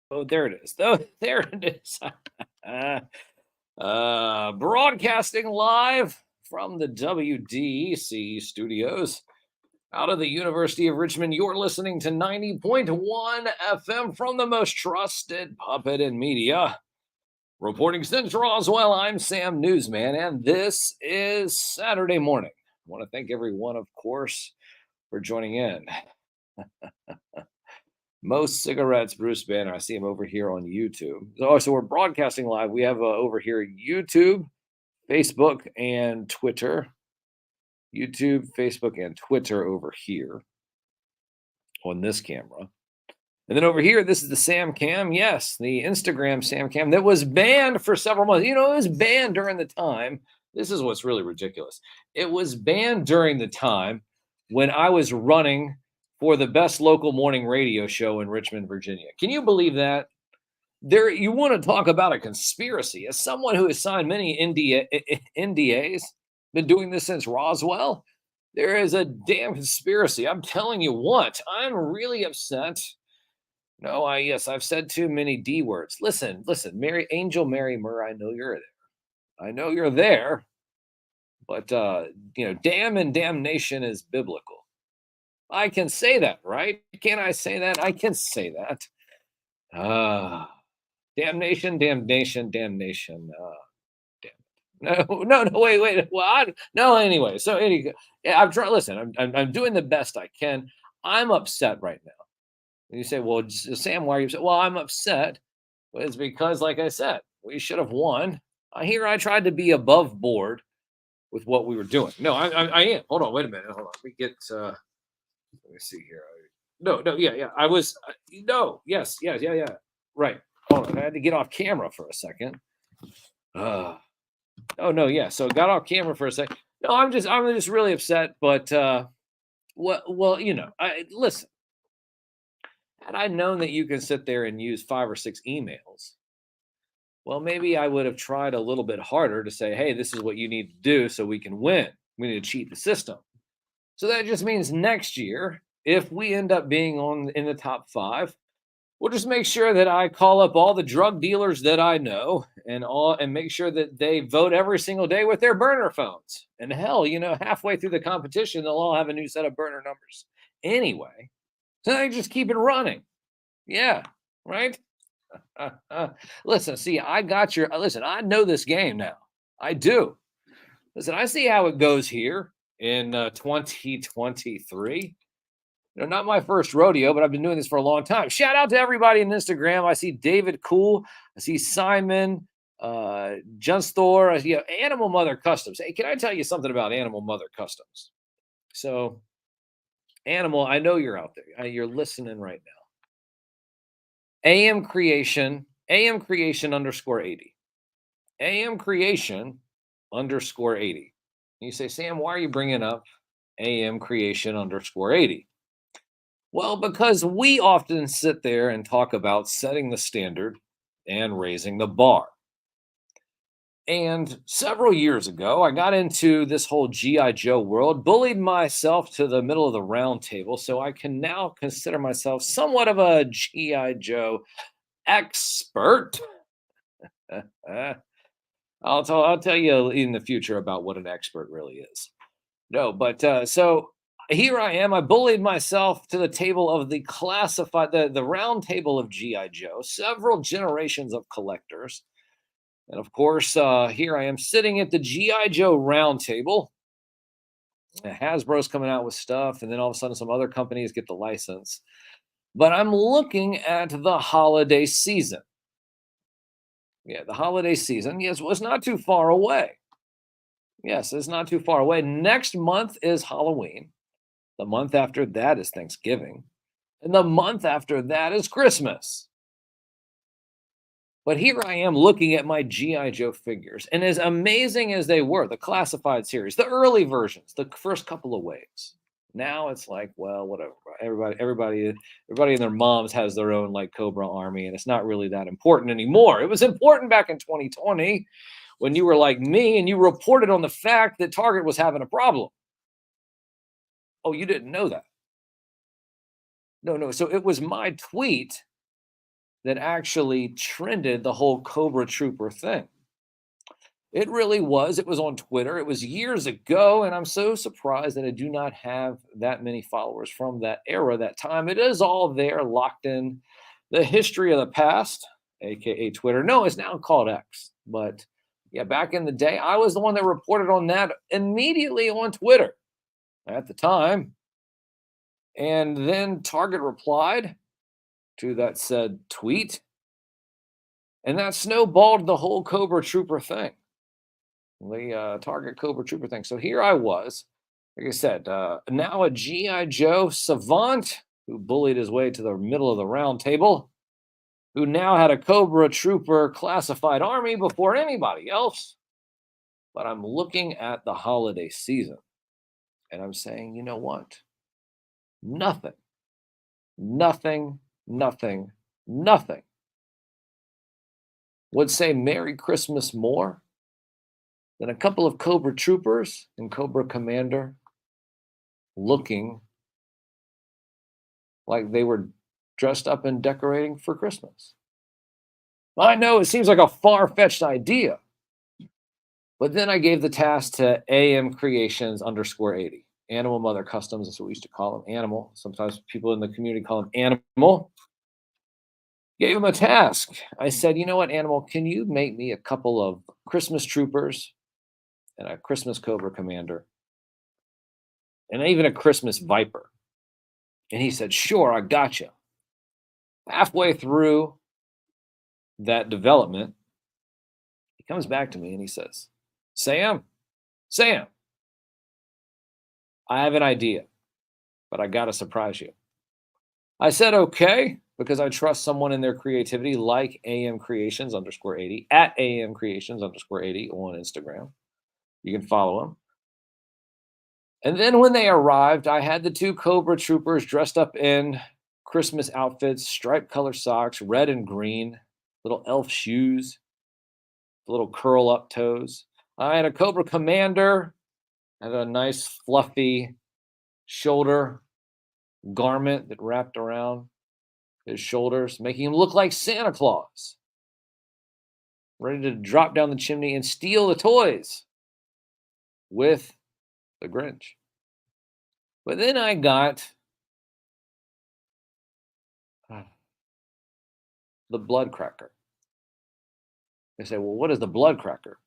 Oh, there it is. Oh, there it is. Broadcasting live from the WDCE studios out of the University of Richmond. You're listening to 90.1 FM from the most trusted puppet in media. Reporting since Roswell, I'm Sam Newsman, and this is Saturday morning. I want to thank everyone, of course, for joining in. Most cigarettes, Bruce Banner. I see him over here on YouTube. So we're broadcasting live. We have over here YouTube, Facebook, and Twitter. YouTube, Facebook, and Twitter over here on this camera. And then over here, this is the Sam Cam. Yes, the Instagram Sam Cam that was banned for several months. You know, it was banned during the time. This is what's really ridiculous. It was banned during the time when I was running for the best local morning radio show in Richmond, Virginia. Can you believe that? There, you want to talk about a conspiracy. As someone who has signed many NDAs, been doing this since Roswell, there is a damn conspiracy. I'm telling you what, I'm really upset. No, I've said too many D words. Listen, Mary Angel Mary Murr, I know you're there. I know you're there, but damn and damnation is biblical. I can say that, right? Can I say that? I can say that. Damnation, damnation, damnation. Damn it. No, wait. Well, no, anyway. So anyway, I'm trying. Listen, I'm doing the best I can. I'm upset right now. And you say, well, Sam, why are you upset? Well, I'm upset. It's because, like I said, we should have won. Here, I tried to be above board with what we were doing. No, I am. Hold on, wait a minute. Hold on. Let me get. Let me see here. No, yeah. I was no, yes, yeah. Right. Hold on. I had to get off camera for a second. Oh no, yeah. So got off camera for a second. No, I'm just really upset. But well, listen. Had I known that you can sit there and use 5 or 6 emails, well, maybe I would have tried a little bit harder to say, hey, this is what you need to do so we can win. We need to cheat the system. So that just means next year, if we end up being in the top 5, we'll just make sure that I call up all the drug dealers that I know and make sure that they vote every single day with their burner phones. And hell, halfway through the competition, they'll all have a new set of burner numbers anyway. So they just keep it running. Yeah, right? Listen, see, I know this game now. I do. Listen, I see how it goes here in 2023. Not my first rodeo, but I've been doing this for a long time. Shout out to everybody on Instagram. I see David Cool. I see Simon, Just Thor. I see Animal Mother Customs. Hey, can I tell you something about Animal Mother Customs? So, Animal, I know you're out there. You're listening right now. AM Creation _80. AM Creation _80. You say, Sam, why are you bringing up AM Creation _80? Well, because we often sit there and talk about setting the standard and raising the bar. And several years ago, I got into this whole G.I. Joe world, bullied myself to the middle of the round table. So I can now consider myself somewhat of a G.I. Joe expert. I'll tell you in the future about what an expert really is. No, but so here I am. I bullied myself to the table of the the round table of G.I. Joe, several generations of collectors. And of course, here I am sitting at the G.I. Joe round table. Hasbro's coming out with stuff, and then all of a sudden some other companies get the license. But I'm looking at the holiday season. Yeah, the holiday season, yes, was not too far away. Yes, it's not too far away. Next month is Halloween. The month after that is Thanksgiving. And the month after that is Christmas. But here I am looking at my G.I. Joe figures. And as amazing as they were, the classified series, the early versions, the first couple of waves. Now it's like, well, whatever. Everybody and their moms has their own like Cobra army, and it's not really that important anymore. It was important back in 2020 when you were like me and you reported on the fact that Target was having a problem. Oh, you didn't know that? No. So it was my tweet that actually trended the whole Cobra Trooper thing. It really was. It was on Twitter. It was years ago, and I'm so surprised that I do not have that many followers from that era, that time. It is all there, locked in the history of the past, aka Twitter. No, it's now called X. But yeah, back in the day, I was the one that reported on that immediately on Twitter at the time. And then Target replied to that said tweet, and that snowballed the whole Cobra Trooper thing. The Target Cobra Trooper thing. So here I was, like I said, now a G.I. Joe savant who bullied his way to the middle of the round table, who now had a Cobra Trooper classified army before anybody else. But I'm looking at the holiday season and I'm saying, you know what? Nothing, nothing, nothing, nothing would say Merry Christmas more than a couple of Cobra Troopers and Cobra Commander looking like they were dressed up and decorating for Christmas. I know it seems like a far-fetched idea, but then I gave the task to AM Creations _80. Animal Mother Customs, that's what we used to call them, Animal. Sometimes people in the community call them Animal. Gave him a task. I said, you know what, Animal, can you make me a couple of Christmas Troopers and a Christmas Cobra Commander and even a Christmas Viper? And he said, sure, I got you. Halfway through that development, he comes back to me and he says, Sam, I have an idea, but I got to surprise you. I said, okay, because I trust someone in their creativity like AM Creations _80 at AM Creations _80 on Instagram. You can follow them. And then when they arrived, I had the two Cobra Troopers dressed up in Christmas outfits, striped color socks, red and green, little elf shoes, little curl up toes. I had a Cobra Commander, had a nice fluffy shoulder garment that wrapped around his shoulders, making him look like Santa Claus, ready to drop down the chimney and steal the toys with the Grinch. But then I got the blood cracker. They say, well, what is the blood cracker?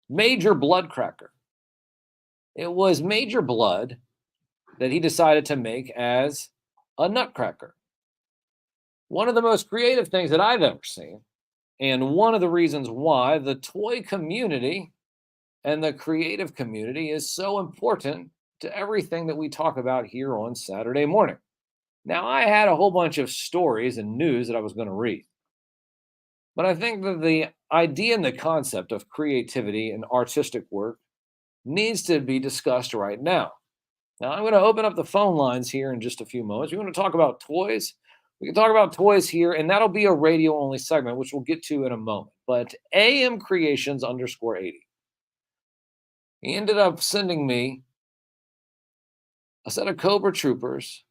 Major blood cracker. It was Major Blood that he decided to make as a nutcracker. One of the most creative things that I've ever seen, and one of the reasons why the toy community and the creative community is so important to everything that we talk about here on Saturday morning. Now, I had a whole bunch of stories and news that I was going to read, but I think that the idea and the concept of creativity and artistic work needs to be discussed right now. Now, I'm going to open up the phone lines here in just a few moments. We want to talk about toys. We can talk about toys here, and that'll be a radio-only segment, which we'll get to in a moment. But AM Creations _80. He ended up sending me a set of Cobra Troopers,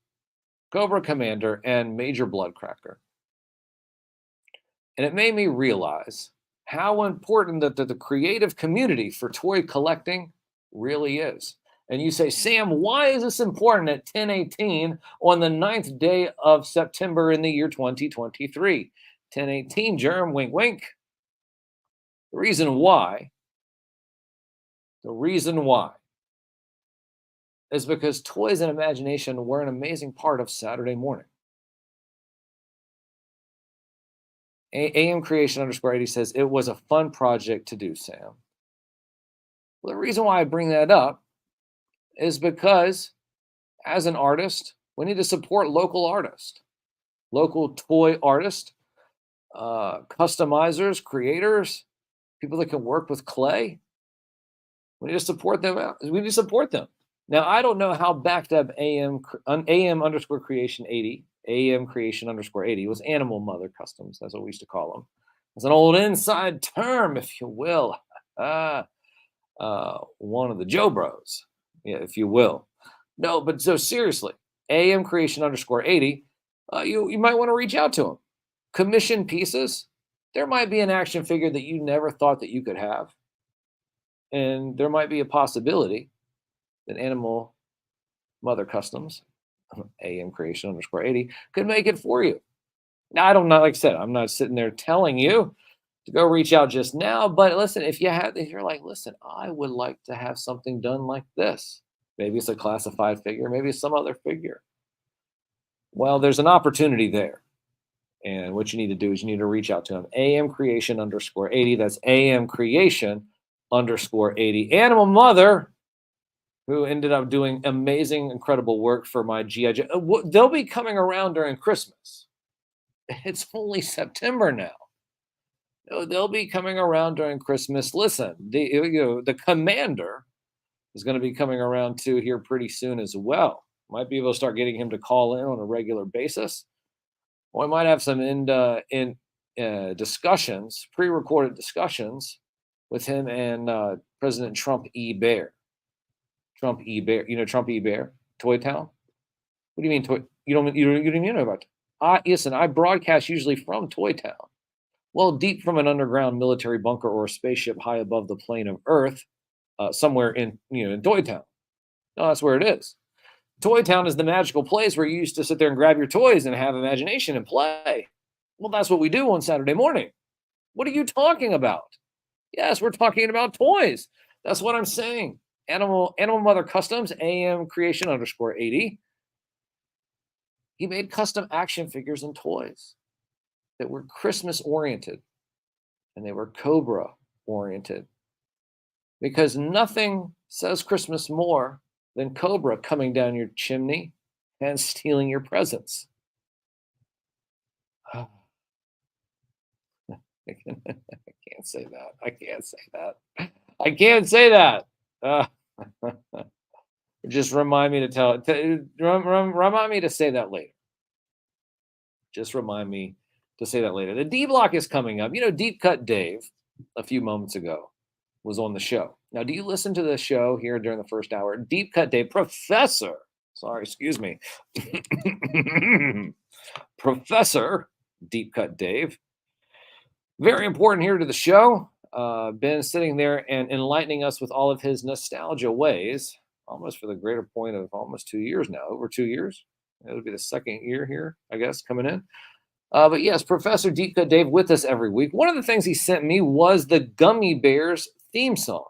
Cobra Commander, and Major Bloodcracker. And it made me realize how important the creative community for toy collecting really is. And you say, Sam, why is this important at 10:18 on the 9th day of September in the year 2023? 10:18, germ, wink, wink. The reason why is because toys and imagination were an amazing part of Saturday morning. AM Creation _80 says, it was a fun project to do, Sam. Well, the reason why I bring that up is because as an artist, we need to support local artists, local toy artists, customizers, creators, people that can work with clay. We need to support them. We need to support them. Now, I don't know how backed up AM _creation 80, AM Creation _80 was Animal Mother Customs. That's what we used to call them. It's an old inside term, if you will. One of the Joe Bros, yeah, if you will. No, but so seriously, AM Creation _80, you might want to reach out to them. commission pieces, there might be an action figure that you never thought that you could have. And there might be a possibility that Animal Mother Customs, AM creation underscore 80, could make it for you. Now, I don't know, like I said, I'm not sitting there telling you to go reach out just now, but listen, if you're like, listen, I would like to have something done like this. Maybe it's a classified figure, maybe it's some other figure. Well, there's an opportunity there. And what you need to do is you need to reach out to him. AM creation underscore 80. That's AM creation underscore 80. Animal Mother, who ended up doing amazing, incredible work for my GI Joe. They'll be coming around during Christmas. It's only September now. They'll be coming around during Christmas. Listen, the commander is going to be coming around too here pretty soon as well. Might be able to start getting him to call in on a regular basis. Or we might have some discussions, pre-recorded discussions with him and President Trump E. Bear. Trump E. Bear. You know Trump E. Bear? Toy Town? What do you mean toy? You don't even know about it. Listen, I broadcast usually from Toy Town. Well, deep from an underground military bunker or a spaceship high above the plane of Earth, somewhere in Toy Town. No, that's where it is. Toy Town is the magical place where you used to sit there and grab your toys and have imagination and play. Well, that's what we do on Saturday morning. What are you talking about? Yes, we're talking about toys. That's what I'm saying. Animal Mother Customs, AM creation underscore 80. He made custom action figures and toys that were Christmas oriented, and they were Cobra oriented, because nothing says Christmas more than Cobra coming down your chimney and stealing your presents. I can't say that. I can't say that. I can't say that. Just remind me to remind me to say that later. Just remind me to say that later. The D block is coming up. Deep Cut Dave, a few moments ago, was on the show. Now, do you listen to the show here during the first hour? Deep Cut Dave, Professor Deep Cut Dave. Very important here to the show. Been sitting there and enlightening us with all of his nostalgia ways, almost for the greater point of almost 2 years now, over 2 years. It'll be the second year here, I guess, coming in. But yes, Professor Deep Cut Dave with us every week. One of the things he sent me was the Gummy Bears theme song.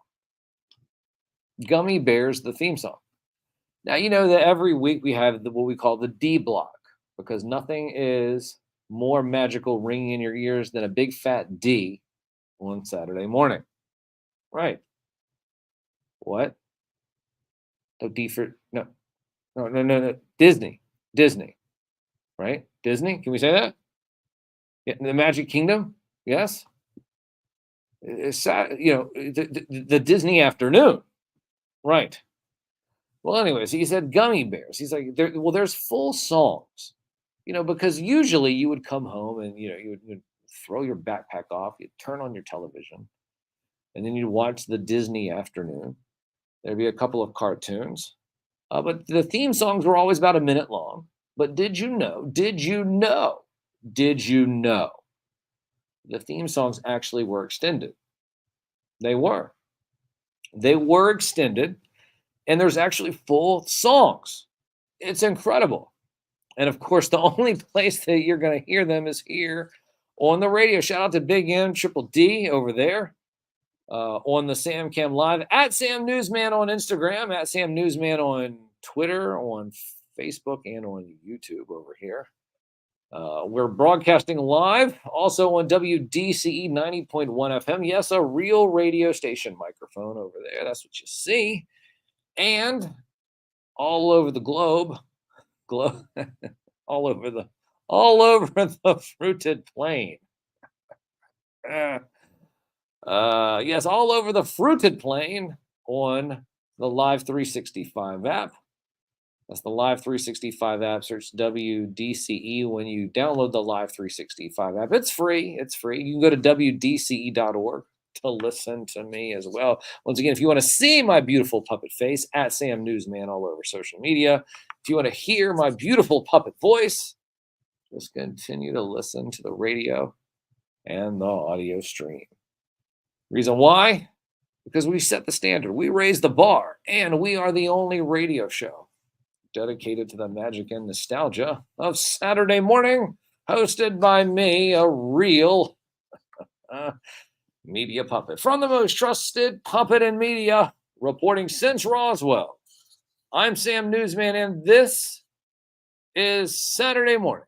Gummy Bears, the theme song. Now, you know that every week we have what we call the D block, because nothing is more magical ringing in your ears than a big fat D on Saturday morning. Right. What? No, D for, no. Disney. Right? Disney? Can we say that? Yeah, the Magic Kingdom? Yes. It's, the Disney afternoon. Right. Well, anyways, he said Gummy Bears. He's like, there's full songs, because usually you would come home and, you would throw your backpack off, you'd turn on your television, and then you'd watch the Disney afternoon. There'd be a couple of cartoons, but the theme songs were always about a minute long. But did you know, the theme songs actually were extended? They were extended, and there's actually full songs. It's incredible. And of course, the only place that you're going to hear them is here on the radio. Shout out to Big M Triple D over there on the Sam Cam Live, at Sam Newsman on Instagram, at Sam Newsman on Twitter, on Facebook, and on YouTube over here. We're broadcasting live also on WDCE 90.1 FM. Yes, a real radio station microphone over there. That's what you see. And all over the globe, all over the fruited plain. Yes, all over the fruited plain on the Live 365 app. That's the Live 365 app. Search WDCE when you download the Live 365 app. It's free. You can go to WDCE.org to listen to me as well. Once again, if you want to see my beautiful puppet face, at Sam Newsman all over social media. If you want to hear my beautiful puppet voice, Just continue to listen to the radio and the audio stream. Reason why? Because we set the standard, we raise the bar, and we are the only radio show dedicated to the magic and nostalgia of Saturday morning, hosted by me, a real media puppet. From the most trusted puppet in media, reporting since Roswell, I'm Sam Newsman, and this is Saturday Morning.